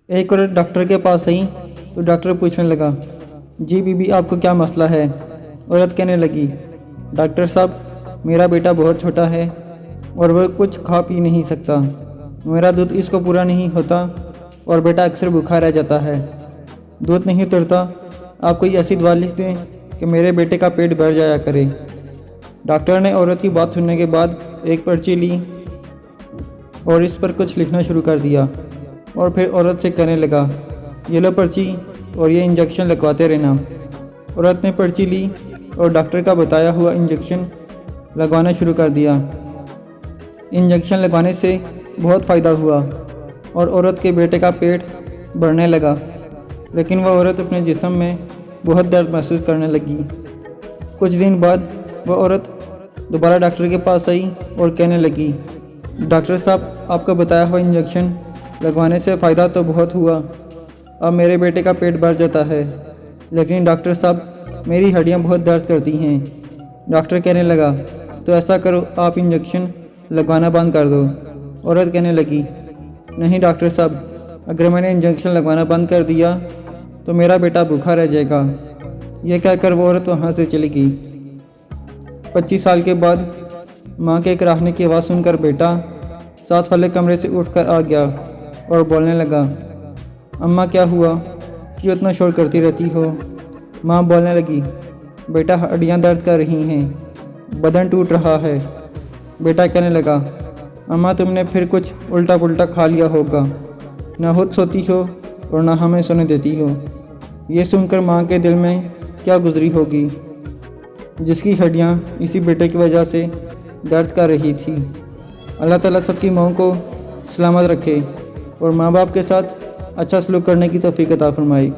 एक औरत डॉक्टर के पास आई तो डॉक्टर पूछने लगा, जी बीबी आपको क्या मसला है। औरत कहने लगी, डॉक्टर साहब मेरा बेटा बहुत छोटा है और वह कुछ खा पी नहीं सकता। मेरा दूध इसको पूरा नहीं होता और बेटा अक्सर भूखा रह जाता है। दूध नहीं उतरता, आप कोई ऐसी दवा लिख दें कि मेरे बेटे का पेट भर जाया करे। डॉक्टर ने औरत की बात सुनने के बाद एक पर्ची ली और इस पर कुछ लिखना शुरू कर दिया और फिर औरत से कहने लगा, ये लो पर्ची और ये इंजेक्शन लगवाते रहना। औरत ने पर्ची ली और डॉक्टर का बताया हुआ इंजेक्शन लगवाना शुरू कर दिया। इंजेक्शन लगवाने से बहुत फ़ायदा हुआ और औरत के बेटे का पेट बढ़ने लगा, लेकिन वह औरत अपने जिस्म में बहुत दर्द महसूस करने लगी। कुछ दिन बाद वह औरत दोबारा डॉक्टर के पास आई और कहने लगी, डॉक्टर साहब आपका बताया हुआ इंजेक्शन लगवाने से फ़ायदा तो बहुत हुआ, अब मेरे बेटे का पेट भर जाता है, लेकिन डॉक्टर साहब मेरी हड्डियां बहुत दर्द करती हैं। डॉक्टर कहने लगा, तो ऐसा करो आप इंजेक्शन लगवाना बंद कर दो। औरत कहने लगी, नहीं डॉक्टर साहब, अगर मैंने इंजेक्शन लगवाना बंद कर दिया तो मेरा बेटा भूखा रह जाएगा। यह कहकर वो औरत वहाँ से चली गई। 25 साल के बाद माँ के कराहने की आवाज़ सुनकर बेटा साथ वाले कमरे से उठकर आ गया और बोलने लगा, अम्मा क्या हुआ, क्यों इतना शोर करती रहती हो। माँ बोलने लगी, बेटा हड्डियाँ दर्द कर रही हैं, बदन टूट रहा है। बेटा कहने लगा, अम्मा तुमने फिर कुछ उल्टा पुल्टा खा लिया होगा, ना खुद सोती हो और ना हमें सोने देती हो। ये सुनकर माँ के दिल में क्या गुजरी होगी, जिसकी हड्डियाँ इसी बेटे की वजह से दर्द कर रही थी। अल्लाह ताला सबकी माँओं को सलामत रखे और माँ बाप के साथ अच्छा सलूक करने की तौफीक अता फरमाए।